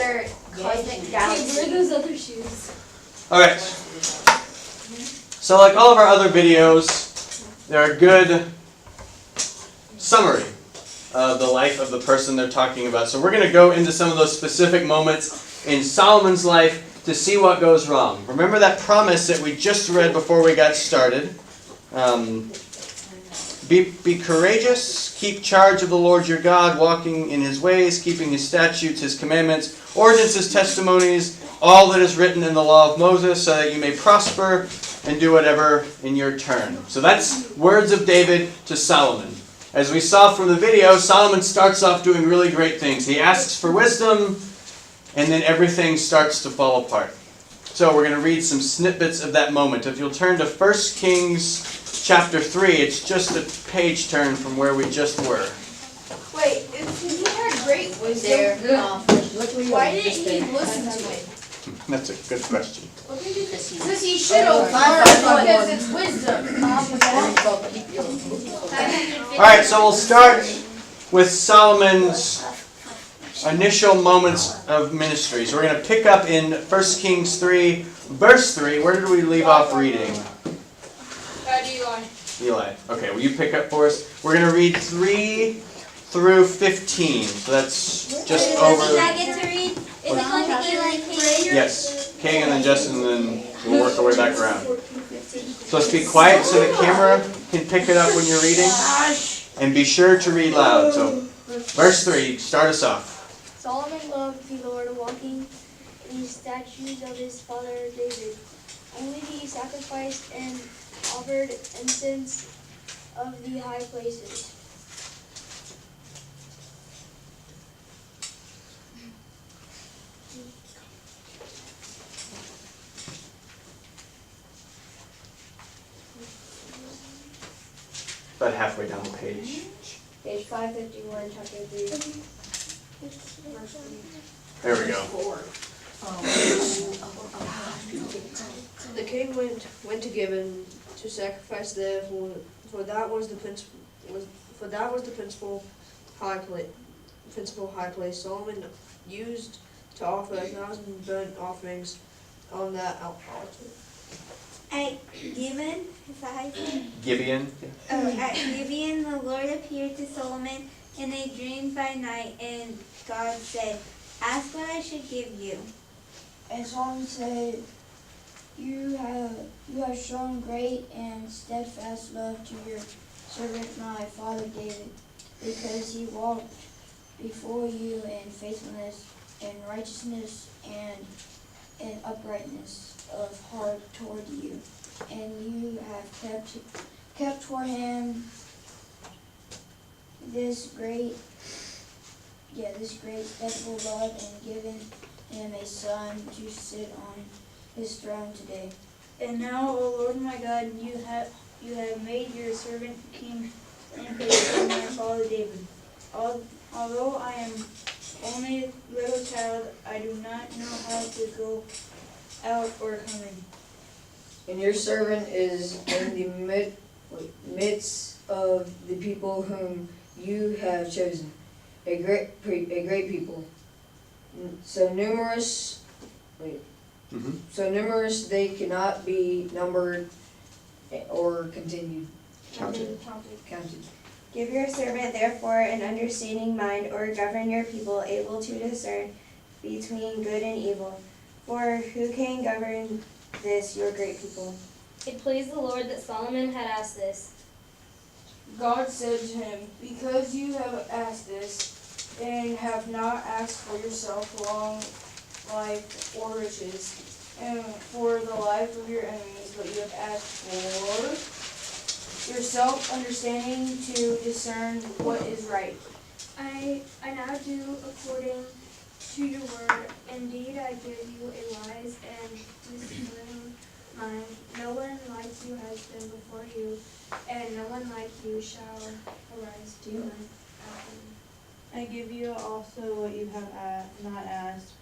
other cosmic galaxies. Where are those other shoes? Okay. So like all of our other videos, they're a good summary of the life of the person they're talking about. So we're going to go into some of those specific moments in Solomon's life to see what goes wrong. Remember that promise that we just read before we got started. Be courageous, keep charge of the Lord your God, walking in his ways, keeping his statutes, his commandments, ordinances, testimonies, all that is written in the law of Moses, so that you may prosper and do whatever in your turn. So that's words of David to Solomon. As we saw from the video, Solomon starts off doing really great things. He asks for wisdom, and then everything starts to fall apart. So we're going to read some snippets of that moment. If you'll turn to 1 Kings chapter 3, it's just a page turn from where we just were. Wait, if he had great wisdom, why didn't he listen to it? That's a good question. Because he should have learned, because it's wisdom. Alright, so we'll start with Solomon's initial moments of ministry. So we're going to pick up in 1 Kings 3, verse 3. Where did we leave off reading? Eli. Okay, will you pick up for us? We're going to read 3 through 15. So that's just over. Did I get to read? Is it going to be like King? Yes. King and then Justin, and then we'll work our way back around. So let's be quiet so the camera can pick it up when you're reading. And be sure to read loud. So, verse 3, start us off. Solomon loved the Lord, walking in the statutes of his father David. Only he sacrificed and offered incense of the high places. About halfway down the page. Page 551, chapter 3. There we go. The king went to Gibeon to sacrifice there, for that was the principal high place. Solomon used to offer 1,000 burnt offerings on that altar. At Gibeon, is that how you say it? Gibeon. At Gibeon, the Lord appeared to Solomon in a dream by night, and God said, "Ask what I should give you." And Solomon said, You have shown great and steadfast love to your servant my father David, because he walked before you in faithfulness and righteousness and in uprightness of heart toward you. And you have kept for him this great steadfast love, and given him a son to sit on his throne today. And now, O Lord my God, you have made your servant king in place of my father David. Although I am only a little child, I do not know how to go out or come in. And your servant is in the midst of the people whom you have chosen, a great people, so numerous they cannot be numbered or counted. Give your servant therefore an understanding mind, or govern your people, able to discern between good and evil. For who can govern this, your great people? It pleased the Lord that Solomon had asked this. God said to him, Because you have asked this, and have not asked for yourself long life or riches, and for the life of your enemies, but you have asked for yourself understanding to discern what is right. I now do according to your word. Indeed, I give you a wise and discerning mind. No one like you has been before you, and no one like you shall arise to you after you. I give you also what you have not asked,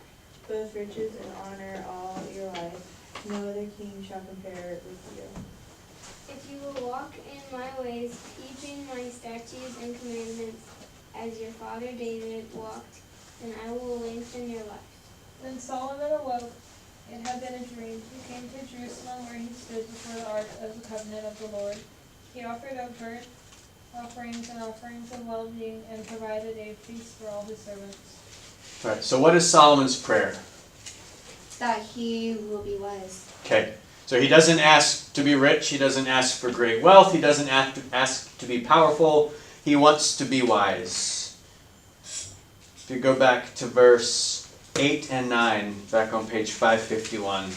both riches and honor all your life. No other king shall compare with you. If you will walk in my ways, keeping my statutes and commandments, as your father David walked, then I will lengthen your life. Then Solomon awoke. It had been a dream. He came to Jerusalem where he stood before the ark of the covenant of the Lord. He offered up burnt offerings and offerings of well-being and provided a feast for all his servants. All right, so what is Solomon's prayer? That he will be wise. Okay, so he doesn't ask to be rich. He doesn't ask for great wealth. He doesn't ask to be powerful. He wants to be wise. If you go back to verse 8 and 9, back on page 551.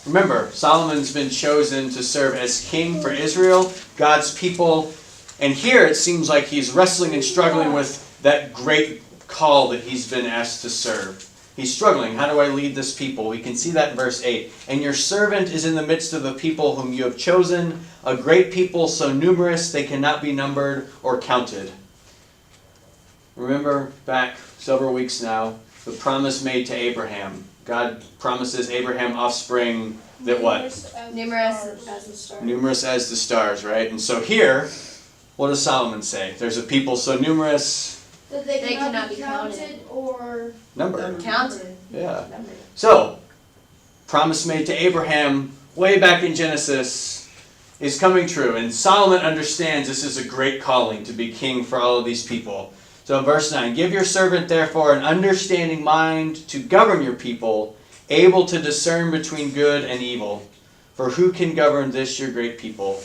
Remember, Solomon's been chosen to serve as king for Israel, God's people, and here it seems like he's wrestling and struggling with that great call that he's been asked to serve. He's struggling. How do I lead this people? We can see that in verse 8. And your servant is in the midst of the people whom you have chosen, a great people so numerous they cannot be numbered or counted. Remember back several weeks now, the promise made to Abraham. God promises Abraham offspring that what? Numerous as the stars. Numerous as the stars, right? And so here, what does Solomon say? There's a people so numerous. That they They cannot cannot be be counted or Number. Counted. Yeah. Numbered. So, promise made to Abraham way back in Genesis is coming true. And Solomon understands this is a great calling to be king for all of these people. So verse 9, give your servant therefore an understanding mind to govern your people, able to discern between good and evil. For who can govern this your great people?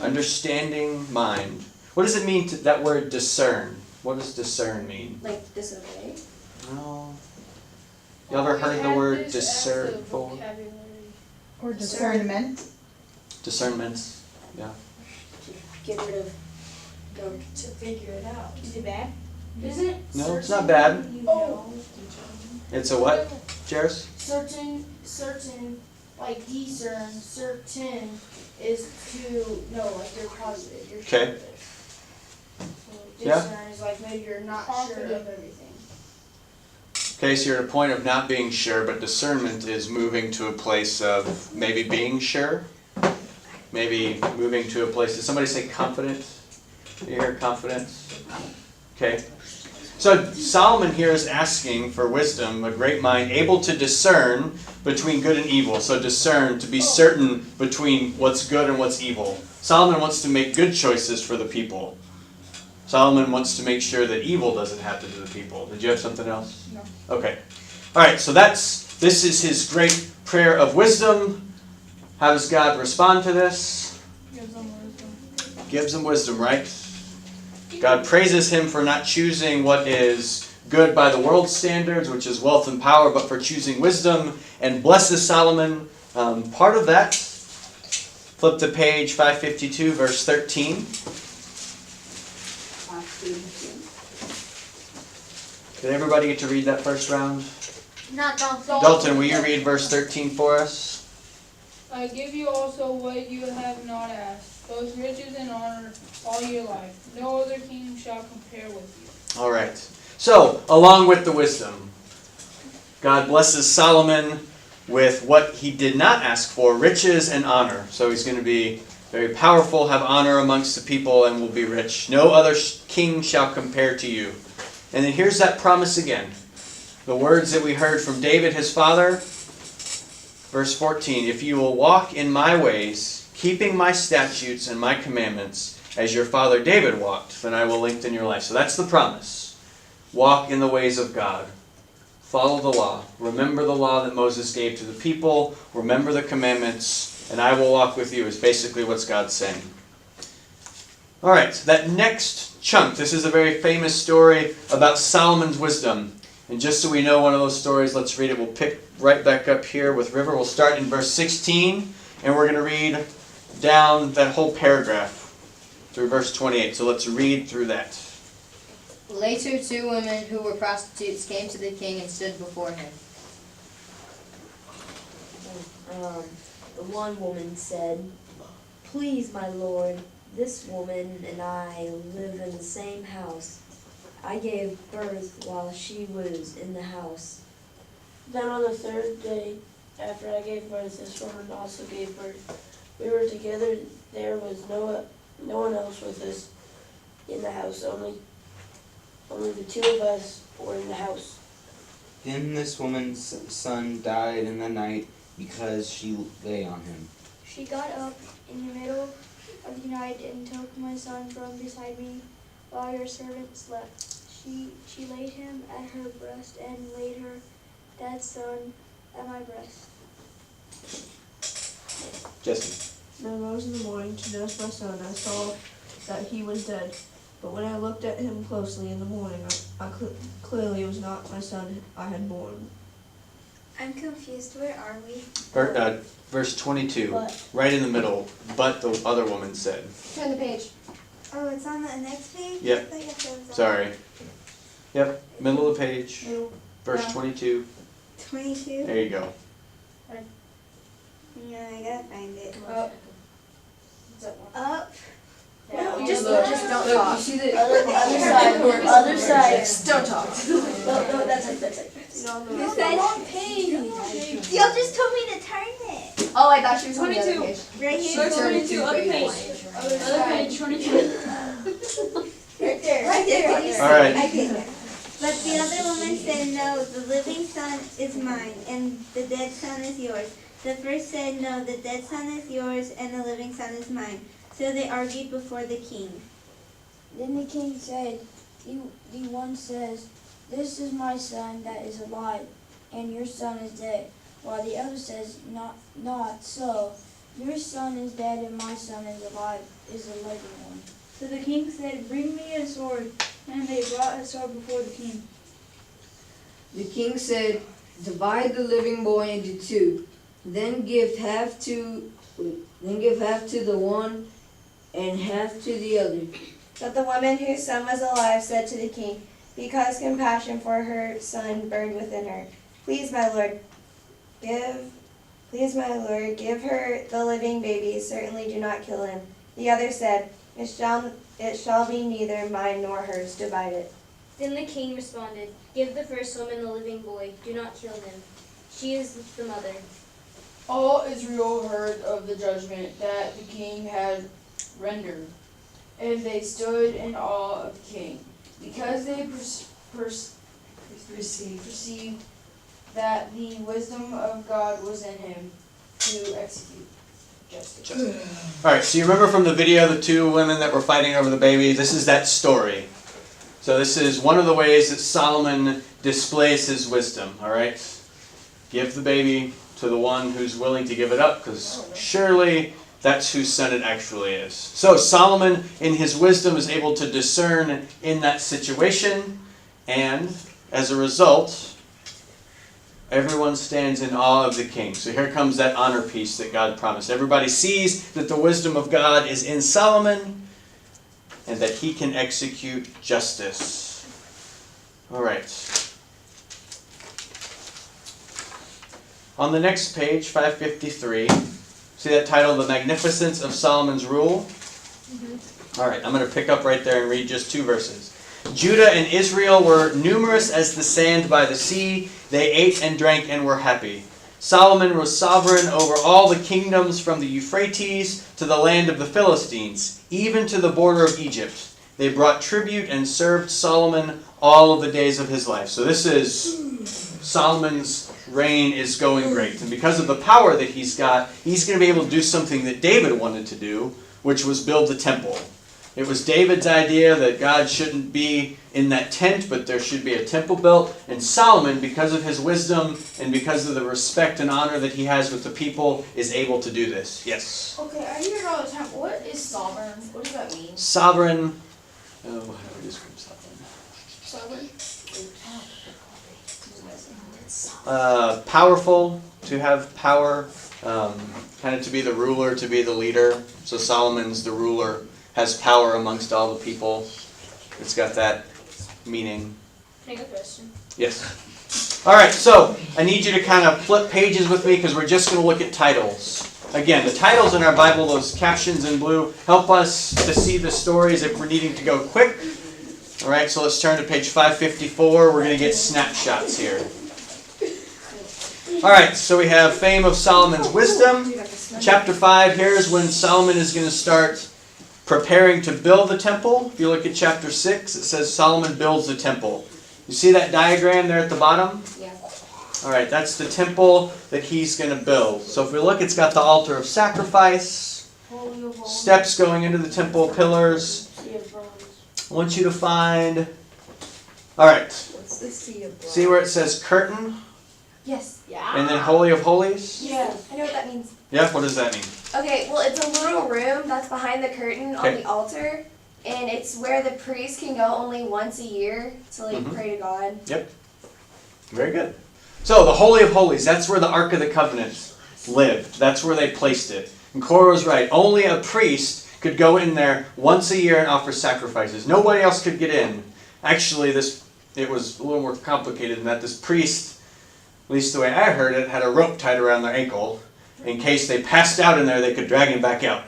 Understanding mind. What does it mean, that word discern? What does discern mean? Like disobey. No. You ever heard the word discern before? Or discernment. Discernment. Get rid of. Go. To figure it out. is it bad? Isn't No, it's not bad. you Oh. know It's a what, Jairus? certain like discern certain is to know like you're positive, you're sure Okay. of it. So Yeah. discern is like maybe you're not sure of everything. Okay, so you're at a point of not being sure, but discernment is moving to a place of maybe being sure. Maybe moving to a place, did somebody say confident? You hear confidence? Okay. So Solomon here is asking for wisdom, a great mind, able to discern between good and evil. So discern, to be certain between what's good and what's evil. Solomon wants to make good choices for the people. Solomon wants to make sure that evil doesn't happen to the people. Did you have something else? No. Okay. All right, so this is his great prayer of wisdom. How does God respond to this? Gives them wisdom. Gives him wisdom, right? God praises him for not choosing what is good by the world's standards, which is wealth and power, but for choosing wisdom, and blesses Solomon. Part of that, flip to page 552, verse 13. Did everybody get to read that first round? Not Dalton. Dalton, will you read verse 13 for us? I give you also what you have not asked, both riches and honor all your life. No other king shall compare with you. All right. So, along with the wisdom, God blesses Solomon with what he did not ask for, riches and honor. So he's going to be very powerful, have honor amongst the people, and will be rich. No other king shall compare to you. And then here's that promise again. The words that we heard from David, his father. Verse 14, if you will walk in my ways, keeping my statutes and my commandments, as your father David walked, then I will lengthen your life. So that's the promise. Walk in the ways of God. Follow the law. Remember the law that Moses gave to the people. Remember the commandments, and I will walk with you, is basically what God's saying. All right, that next chunk, this is a very famous story about Solomon's wisdom. And just so we know one of those stories, let's read it. We'll pick right back up here with River. We'll start in verse 16, and we're going to read down that whole paragraph through verse 28. So let's read through that. Later, 2 women who were prostitutes came to the king and stood before him. The one woman said, "Please, my lord, this woman and I live in the same house. I gave birth while she was in the house." Then on the 3rd day after I gave birth, this woman also gave birth. We were together. There was no one else with us in the house. Only the 2 of us were in the house. Then this woman's son died in the night because she lay on him. She got up in the middle of the night and took my son from beside me while your servant slept. She laid him at her breast and laid her dead son at my breast. Jesse. When I rose in the morning to nurse my son, I saw that he was dead. But when I looked at him closely in the morning, clearly it was not my son I had born. I'm confused. Where are we? Verse 22, But. right in the middle. But the other woman said. Turn the page. Oh, it's on the next page? Yep. I thought you said it was on- Sorry. Yep, middle of the page, verse Yeah. 22. 22? There you go. No, I gotta find it. Up. Up. No, just don't Look, talk. you see the Other side. Just don't talk. No, that's it. Who said? Y'all just told me to turn it. Oh, I thought she was on the other 22. page. Right here. Turn 22, other page. Other page, 22. Right there. Right there. All right. Okay. But the other woman said, no, the living son is mine, and the dead son is yours. The first said, no, the dead son is yours, and the living son is mine. So they argued before the king. Then the king said, the one says, this is my son that is alive, and your son is dead. While the other says, not so. Your son is dead, and my son is alive, is the living one. So the king said, bring me a sword. And they brought a sword before the king. The king said, divide the living boy into two. Then give half to the one and half to the other. But the woman whose son was alive said to the king, because compassion for her son burned within her, Please, my lord, give her the living baby. Certainly do not kill him. The other said, It shall be neither mine nor hers. Divide it. Then the king responded, Give the first woman the living boy. Do not kill him. She is the mother. All Israel heard of the judgment that the king had rendered, and they stood in awe of the king, because they perceived that the wisdom of God was in him to execute justice. All right, so you remember from the video the two women that were fighting over the baby? This is that story. So this is one of the ways that Solomon displays his wisdom, all right? Give the baby to the one who's willing to give it up, because surely that's whose son it actually is. So Solomon, in his wisdom, is able to discern in that situation, and as a result, everyone stands in awe of the king. So here comes that honor piece that God promised. Everybody sees that the wisdom of God is in Solomon, and that he can execute justice. All right. On the next page, 553, see that title, The Magnificence of Solomon's Rule? All right, I'm going to pick up right there and read just 2 verses. Judah and Israel were numerous as the sand by the sea. They ate and drank and were happy. Solomon was sovereign over all the kingdoms from the Euphrates to the land of the Philistines, even to the border of Egypt. They brought tribute and served Solomon all of the days of his life. So this is Solomon's reign is going great. And because of the power that he's got, he's going to be able to do something that David wanted to do, which was build the temple. It was David's idea that God shouldn't be in that tent, but there should be a temple built. And Solomon, because of his wisdom and because of the respect and honor that he has with the people, is able to do this. Yes? Okay, I hear it all the time. What is sovereign? What does that mean? Sovereign. Oh, how do we describe sovereign? Powerful, to have power, kind of to be the ruler, to be the leader. So Solomon's the ruler, has power amongst all the people. It's got that meaning. Can I go question? Yes. All right, so I need you to kind of flip pages with me because we're just going to look at titles. Again, the titles in our Bible, those captions in blue, help us to see the stories if we're needing to go quick. All right, so let's turn to page 554. We're going to get snapshots here. All right, so we have Fame of Solomon's Wisdom. Chapter 5, here's when Solomon is going to start preparing to build the temple. If you look at chapter 6, it says Solomon builds the temple. You see that diagram there at the bottom? Yeah. All right, that's the temple that he's going to build. So if we look, it's got the altar of sacrifice, Holy of holies. steps going into the temple, pillars. I want you to find, all right, What's the sea of see where it says curtain Yes. and then Holy of Holies? Yeah. I know what that means. Yeah, what does that mean? Okay, well, it's a little room that's behind the curtain on Okay. the altar, and it's where the priest can go only once a year to Mhm. pray to God. Very good. So the Holy of Holies, that's where the Ark of the Covenant lived. That's where they placed it. And Cora was right. Only a priest could go in there once a year and offer sacrifices. Nobody else could get in. Actually, it was a little more complicated than that. This priest, at least the way I heard it, had a rope tied around their ankle. In case they passed out in there, they could drag him back out.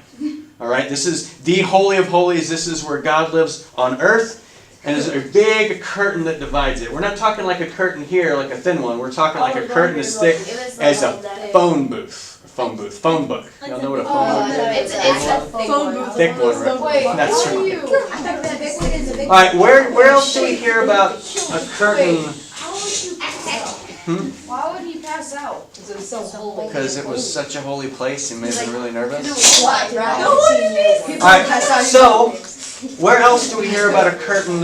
All right, this is the Holy of Holies. This is where God lives on earth. And there's a big curtain that divides it. We're not talking like a curtain here, like a thin one. We're talking like a curtain as thick as a phone booth. Phone book. Y'all know what a phone booth is? It's a thick Phone one. booth. Thick one, right? Wait, That's how are right. you? I thought that big one is a big All right, where else do we hear about a curtain? How would you pass out? Why would he pass out? Because it was so holy. Because it was such a holy place and made them really nervous. What? All right, so where else do we hear about a curtain?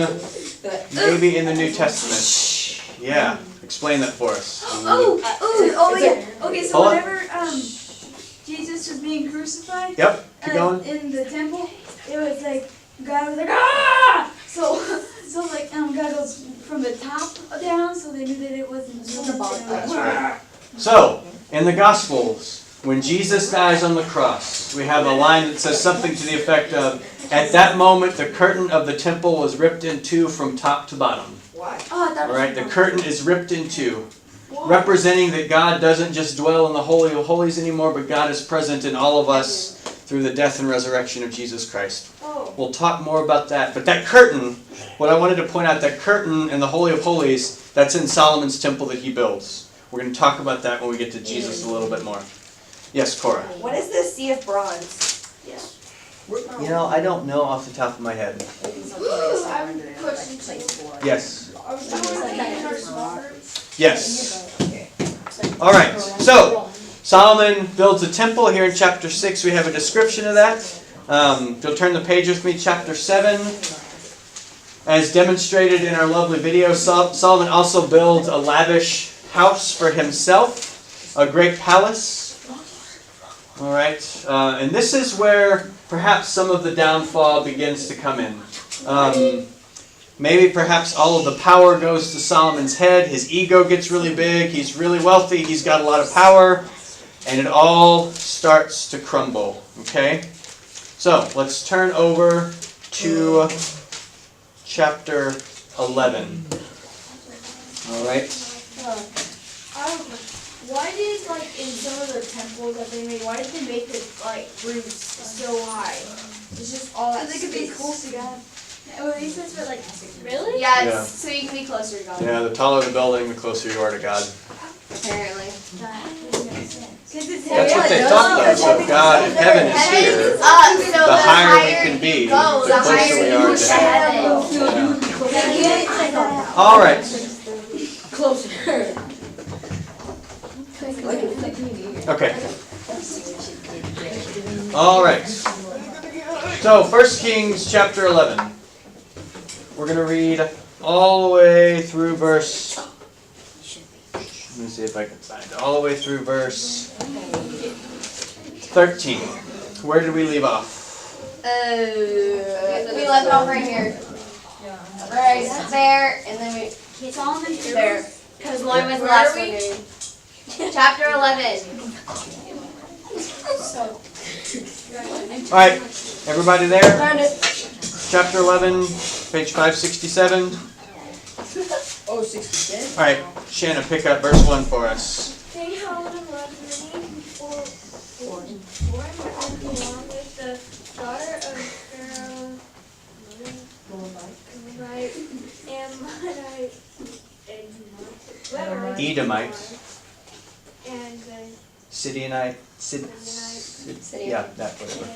Maybe in the New Testament. Yeah, explain that for us. Yeah. Okay, so Hold on. whenever Jesus was being crucified, Yep, keep going. in the temple, it was like God was like ah. So like God goes from the top down, so they knew that it wasn't the bottom. That's right. So, in the Gospels, when Jesus dies on the cross, we have a line that says something to the effect of, "At that moment, the curtain of the temple was ripped in two from top to bottom." Oh, I thought All right, the curtain is ripped in two, representing that God doesn't just dwell in the Holy of Holies anymore, but God is present in all of us through the death and resurrection of Jesus Christ. Oh. We'll talk more about that. But that curtain, what I wanted to point out, that curtain in the Holy of Holies, that's in Solomon's temple that he builds. We're going to talk about that when we get to Jesus a little bit more. Yes, Cora. What is the Sea of Bronze? You know, I don't know off the top of my head. I have a question too. Yes. Are we doing in our small groups? Yes. All right. So, Solomon builds a temple. Here in chapter 6, we have a description of that. If you'll turn the page with me, chapter 7. As demonstrated in our lovely video, Solomon also builds a lavish house for himself, a great palace. All right. And this is where perhaps some of the downfall begins to come in. Maybe perhaps all of the power goes to Solomon's head. His ego gets really big. He's really wealthy. He's got a lot of power. And it all starts to crumble. Okay? So, let's turn over to chapter 11. All right? Why did in some of the temples that they made, why did they make the roofs so high? It's just all that They could be space. close to God. Really? Yeah, Yeah. so you can be closer to God. Yeah, the taller the building, the closer you are to God. Apparently. That's what they thought though. So if God, if heaven is here, So the higher we can be, you go, the closer higher we you are push to heaven. heaven. Yeah. All right. Okay. All right. So 1 Kings chapter 11. We're going to read all the way through verse. Let me see if I can find it. All the way through verse 13. Where did we leave off? We left off right here. Right there, and then we there. Because Lauren was the last one. Dude. Chapter 11. All right. Everybody there? Found it. Chapter 11, page 567. Oh, 67? All right. Shanna, pick up verse 1 for us. King Solomon loved many before and along with the daughter of Pharaoh, Edomite. and the Sidionite. Yeah, that whatever.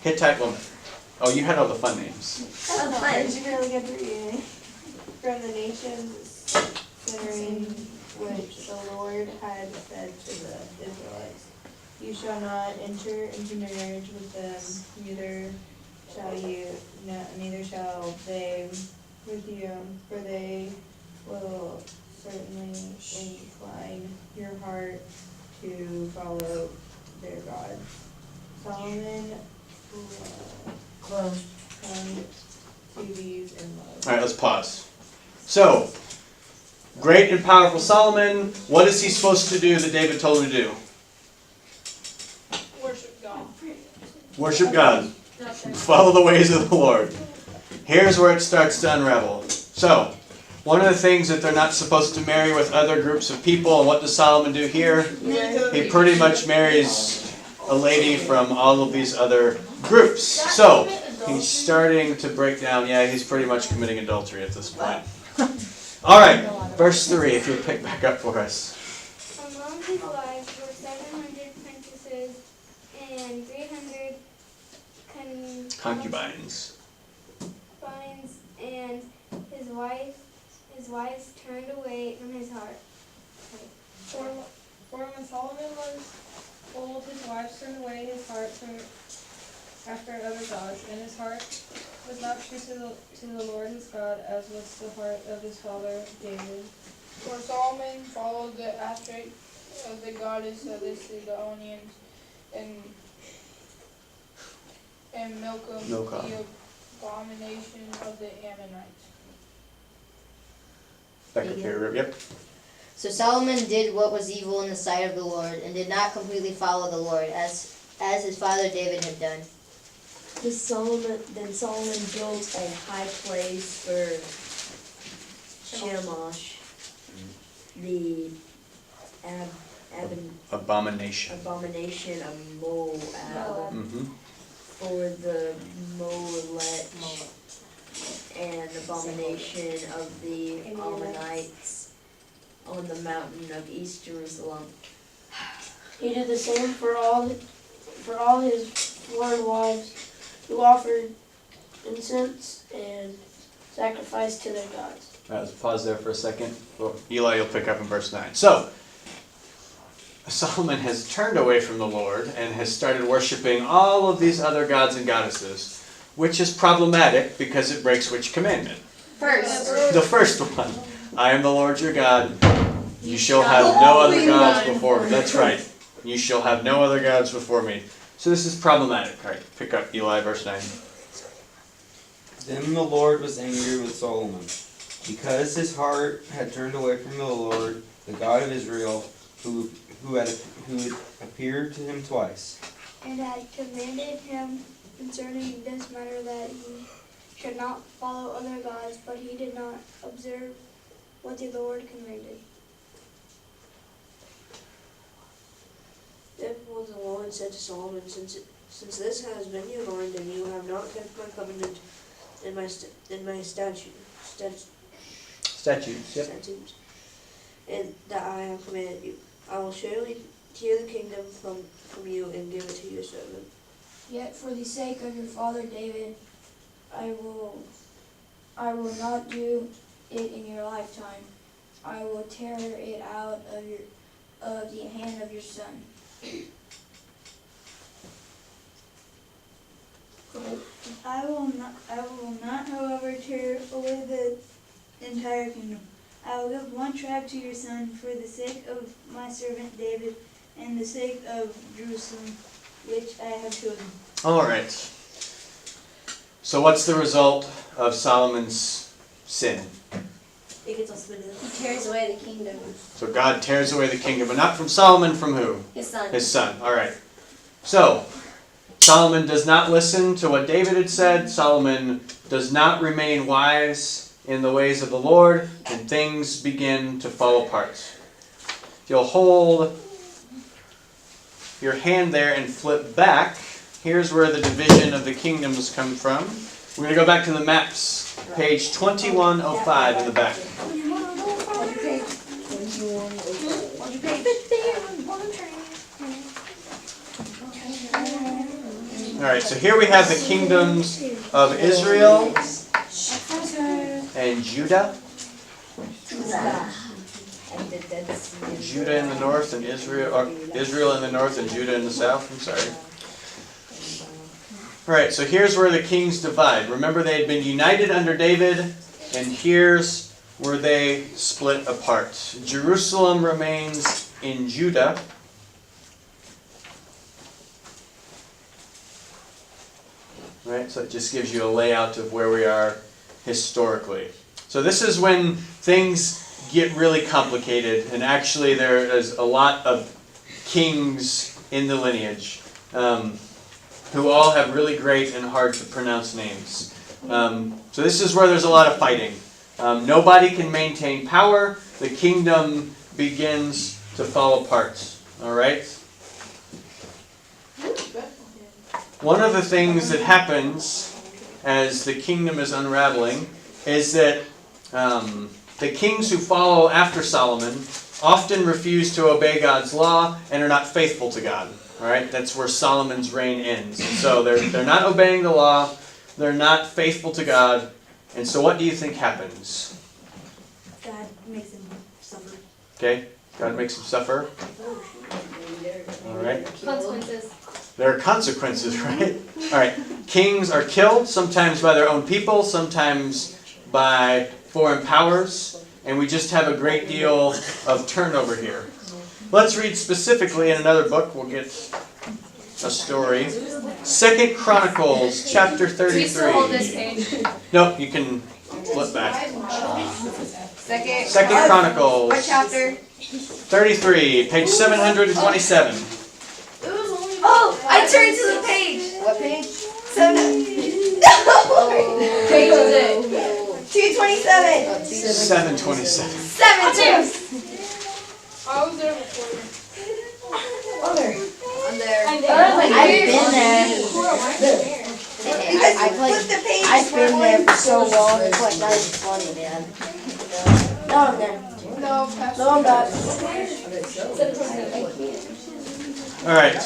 Hittite woman. Oh, you had all the fun names. Did you really get to read from the nations? considering which the Lord had said to the Israelites, "You shall not enter into marriage with them, neither shall they with you, for they will certainly incline your heart to follow their gods." Solomon clung to these in love. All right, let's pause. So, great and powerful Solomon, what is he supposed to do that David told him to do? Worship God. Worship God. Follow the ways of the Lord. Here's where it starts to unravel. So, one of the things that they're not supposed to marry with other groups of people, and what does Solomon do here? He pretty much marries a lady from all of these other groups. So, he's starting to break down, he's pretty much committing adultery at this point. Alright, verse 3, if you'll pick back up for us. Among his wives were 700 princesses and 300 Concubines. and his wives turned away from his heart. For when Solomon was old, his wives turned away his heart after other gods, and his heart was not true to the Lord his God, as was the heart of his father David. For Solomon followed the Ashtoreth of the goddess of the Sidonians and Milcom, the abomination of the Ammonites. Back up here, yep. So Solomon did what was evil in the sight of the Lord, and did not completely follow the Lord, as his father David had done. Then Solomon built a high place for Shamash, the Abomination. abomination of Moab, for the Molet and abomination of the Ammonites on the mountain of East Jerusalem. He did the same for all his foreign wives who offered incense and sacrifice to their gods. Alright, let's pause there for a second. Well, Eli, you'll pick up in verse 9. So, Solomon has turned away from the Lord and has started worshiping all of these other gods and goddesses, which is problematic because it breaks which commandment? The first one. I am the Lord your God. You shall have no other gods before me. That's right. You shall have no other gods before me. So this is problematic. Alright, pick up Eli, verse 9. Then the Lord was angry with Solomon, because his heart had turned away from the Lord, the God of Israel, who had appeared to him twice, And had commanded him concerning this matter that he should not follow other gods, but he did not observe what the Lord commanded. Therefore the Lord said to Solomon, Since this has been your mind, and you have not kept my covenant and my statutes, and that I have commanded you, I will surely tear the kingdom from you and give it to your servant. Yet for the sake of your father David, I will not do it in your lifetime. I will tear it out of the hand of your son. I will not, however, tear away the entire kingdom. I will give one tribe to your son for the sake of my servant David and the sake of Jerusalem, which I have chosen. Alright. So what's the result of Solomon's sin? He gets us with it. He tears away the kingdom. So God tears away the kingdom, but not from Solomon, from who? His son. His son. Alright. So, Solomon does not listen to what David had said. Solomon does not remain wise in the ways of the Lord, and things begin to fall apart. If you'll hold your hand there and flip back, here's where the division of the kingdoms come from. We're going to go back to the maps, page 2105 in the back. Alright, so here we have the kingdoms of Israel and Judah. And the Dead Sea. Judah in the north and Israel, or Israel in the north and Judah in the south. I'm sorry. All right, so here's where the kings divide. Remember, they had been united under David, and here's where they split apart. Jerusalem remains in Judah. Right, so it just gives you a layout of where we are historically. So this is when things get really complicated, and actually there is a lot of kings in the lineage who all have really great and hard to pronounce names. So this is where there's a lot of fighting. Nobody can maintain power. The kingdom begins to fall apart. All right? One of the things that happens as the kingdom is unraveling is that the kings who follow after Solomon often refuse to obey God's law and are not faithful to God. All right? That's where Solomon's reign ends. And so they're not obeying the law. They're not faithful to God. And so what do you think happens? God makes him suffer. Okay? God makes them suffer. All right? Consequences. There are consequences, right? All right. Kings are killed, sometimes by their own people, sometimes by foreign powers. And we just have a great deal of turnover here. Let's read specifically in another book. We'll get a story. 2 Chronicles chapter 33. Do you still hold this page? No, you can flip back. Second. 2 Chronicles What chapter? 33, page 727. Oh, I turned to the page. What page? Page is it? 227. 727. 7. I was there before. I'm there. I've been there. I flipped the page. I've been there for so long. It's like not even funny, man. No, I'm there. No, I'm not. All right.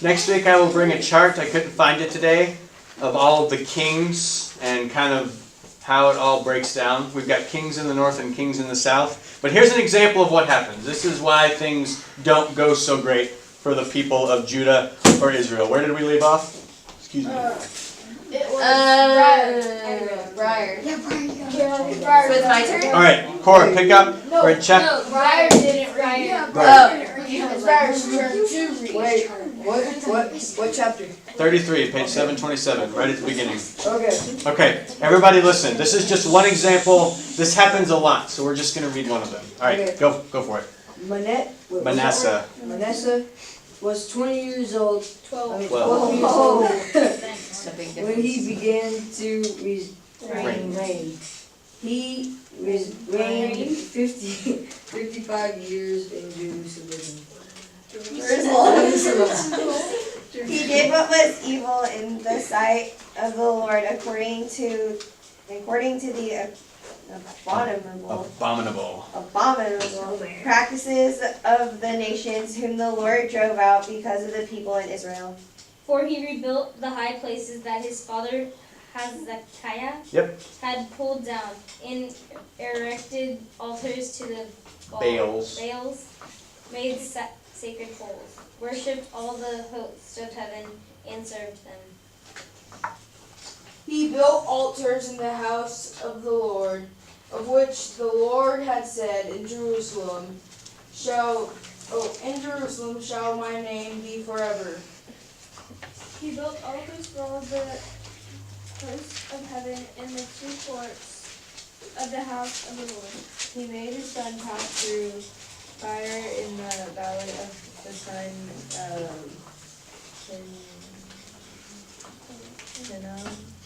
Next week I will bring a chart. I couldn't find it today of all of the kings and kind of how it all breaks down. We've got kings in the north and kings in the south. But here's an example of what happens. This is why things don't go so great for the people of Judah or Israel. Where did we leave off? Excuse me. It was Briar. Briar. So it's my turn? All right, Cora, pick up. We're in chapter. No, Briar didn't read. It's Briar's turn to read. Wait, what chapter? 33, page 727, right at the beginning. Okay. Okay, everybody listen. This is just one example. This happens a lot, so we're just going to read one of them. All right, Okay. go for it. Manasseh. Manasseh was 20 years old. 12 Well. years old when he began to reign. He reigned 55 years in Jerusalem. He did what was evil in the sight of the Lord according to the abominable practices of the nations whom the Lord drove out because of the people in Israel. For he rebuilt the high places that his father Hezekiah had pulled down, and erected altars to the Baals, made sacred poles, worshipped all the hosts of heaven, and served them. He built altars in the house of the Lord, of which the Lord had said, in Jerusalem shall my name be forever. He built altars for all the hosts of heaven in the two courts of the house of the Lord. He made his son pass through fire in the valley of the son of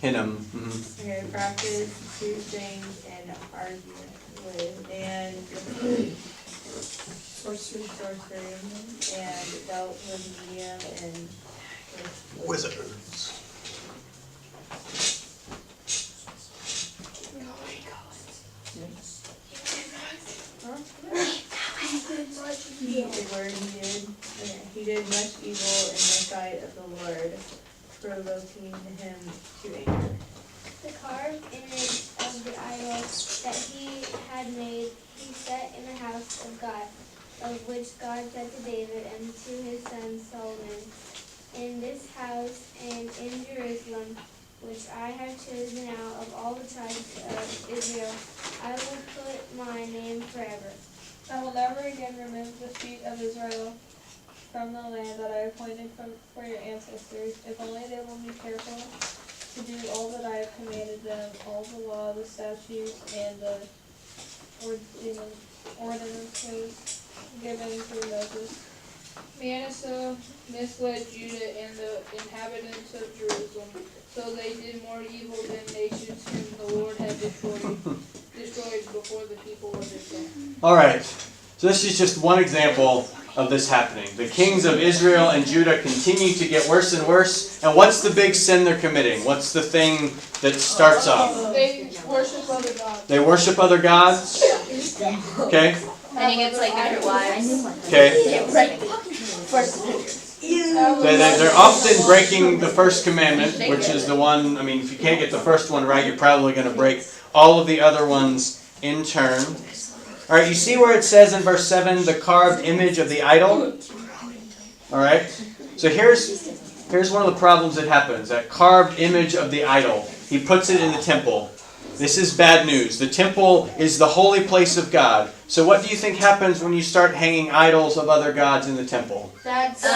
Hinnom. Mm-hmm. Okay, practiced soothsaying and argument with, and sorcery, and dealt with medium and with Wizards. He did much evil in the sight of the Lord, provoking him to anger. The carved image of the idol that he had made, he set in the house of God, of which God said to David and to his son Solomon, in this house and in Jerusalem, which I have chosen out of all the tribes of Israel, I will put my name forever. I will never again remove the feet of Israel from the land that I appointed for your ancestors, if only they will be careful to do all that I have commanded them, all the law, the statutes, and the ordinances given through Moses. Manasseh misled Judah and the inhabitants of Jerusalem, so they did more evil than nations whom the Lord had destroyed before the people of Israel. All right, so this is just one example of this happening. The kings of Israel and Judah continue to get worse and worse. And what's the big sin they're committing? What's the thing that starts off? They worship other gods. They worship other gods. Okay. Then he gets like different wives. Okay. They're often breaking the first commandment, which is the one, I mean, if you can't get the first one right, you're probably going to break all of the other ones in turn. All right, you see where it says in verse 7, the carved image of the idol? All right, so here's one of the problems that happens, that carved image of the idol. He puts it in the temple. This is bad news. The temple is the holy place of God. So what do you think happens when you start hanging idols of other gods in the temple? Bad things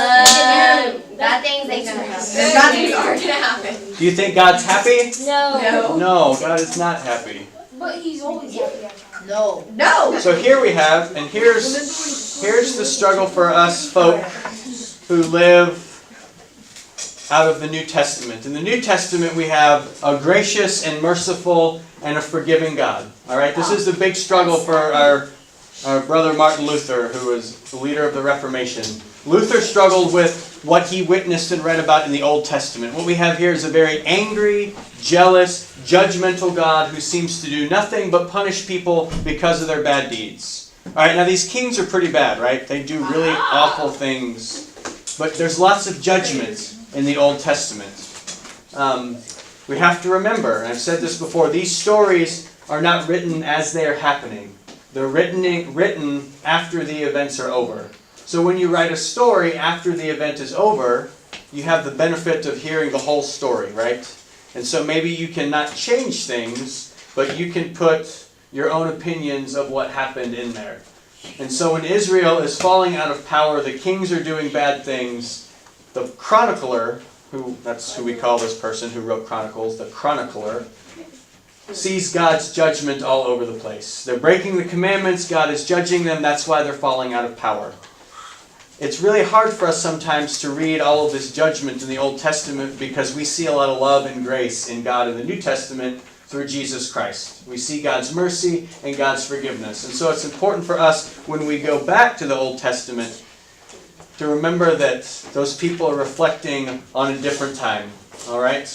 ain't gonna happen. Bad things are gonna happen. Do you think God's happy? No. No, God is not happy. But he's always happy. No. So here we have, and here's the struggle for us folk who live out of the New Testament. In the New Testament we have a gracious and merciful and a forgiving God. All right, this is the big struggle for our brother Martin Luther, who was the leader of the Reformation. Luther struggled with what he witnessed and read about in the Old Testament. What we have here is a very angry, jealous, judgmental God who seems to do nothing but punish people because of their bad deeds. All right, now these kings are pretty bad, right? They do really awful things. But there's lots of judgment in the Old Testament. We have to remember, and I've said this before, these stories are not written as they are happening. They're written after the events are over. So when you write a story after the event is over, you have the benefit of hearing the whole story, right? And so maybe you cannot change things, but you can put your own opinions of what happened in there. And so when Israel is falling out of power, the kings are doing bad things, the chronicler, that's who we call this person who wrote Chronicles, the chronicler, sees God's judgment all over the place. They're breaking the commandments, God is judging them, that's why they're falling out of power. It's really hard for us sometimes to read all of this judgment in the Old Testament because we see a lot of love and grace in God in the New Testament through Jesus Christ. We see God's mercy and God's forgiveness. And so it's important for us when we go back to the Old Testament to remember that those people are reflecting on a different time. All right?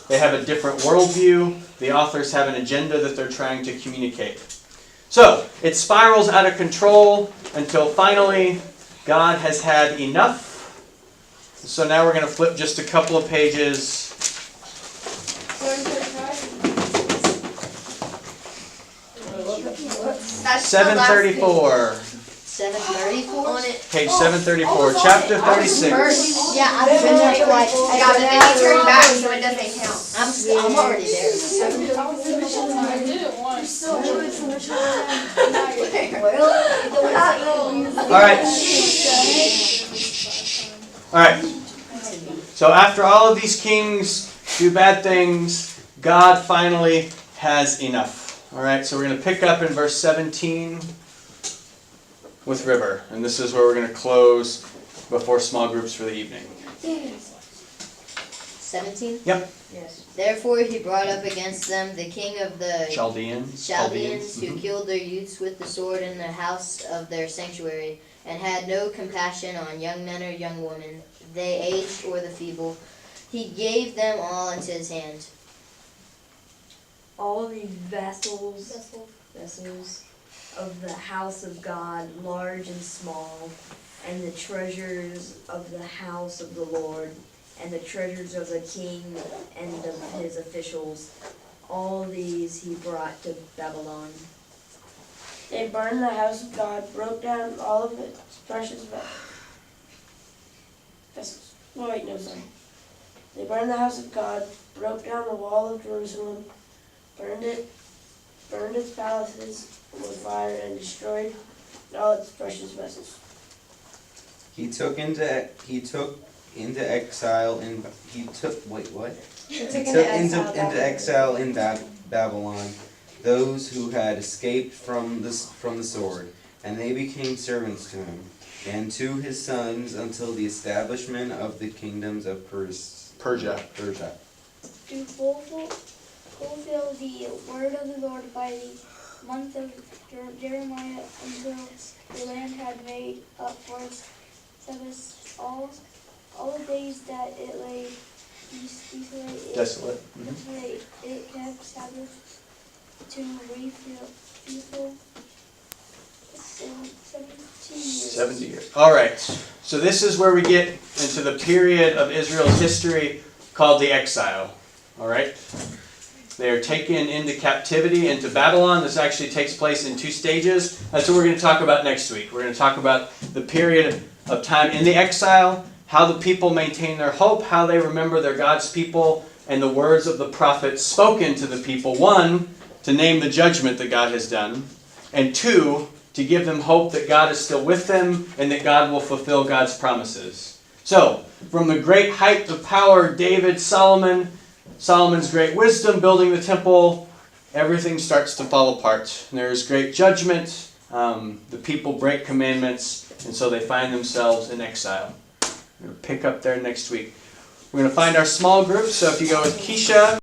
They have a different worldview. The authors have an agenda that they're trying to communicate. So, it spirals out of control until finally God has had enough. So now we're going to flip just a couple of pages. That's 734. 734? Page 734, chapter 36. Yeah, I've been there twice. Yeah, but then you turn back so it doesn't count. I'm already there. I did it once. Alright. So after all of these kings do bad things, God finally has enough. Alright, so we're going to pick up in verse 17 with River. And this is where we're going to close before small groups for the evening. 17? Yep. Yes. Therefore he brought up against them the king of the Chaldeans who killed their youths with the sword in the house of their sanctuary, and had no compassion on young men or young women, they aged or the feeble. He gave them all into his hand. All the vessels of the house of God, large and small, and the treasures of the house of the Lord, and the treasures of the king and of his officials, all these he brought to Babylon. They burned the house of God, broke down all of its precious vessels. Oh, wait, no, sorry. They burned the house of God, broke down the wall of Jerusalem, burned its palaces with fire, and destroyed all its precious vessels. He took into exile in exile in Babylon those who had escaped from the sword, and they became servants to him and to his sons until the establishment of the kingdoms of Persia. To fulfill the word of the Lord by the month of Jeremiah, until the land had made up for its Sabbaths, all the days that it lay Desolate. it kept Sabbath to refill 17 years. 70 years. All right. So this is where we get into the period of Israel's history called the exile. All right. They are taken into captivity into Babylon. This actually takes place in 2 stages. That's what we're going to talk about next week. We're going to talk about the period of time in the exile, how the people maintain their hope, how they remember their God's people, and the words of the prophets spoken to the people. 1, to name the judgment that God has done, and 2, to give them hope that God is still with them and that God will fulfill God's promises. So, from the great height of power, David, Solomon's great wisdom, building the temple, everything starts to fall apart. There is great judgment. The people break commandments, and so they find themselves in exile. We're going to pick up there next week. We're going to find our small groups, so if you go with Keisha,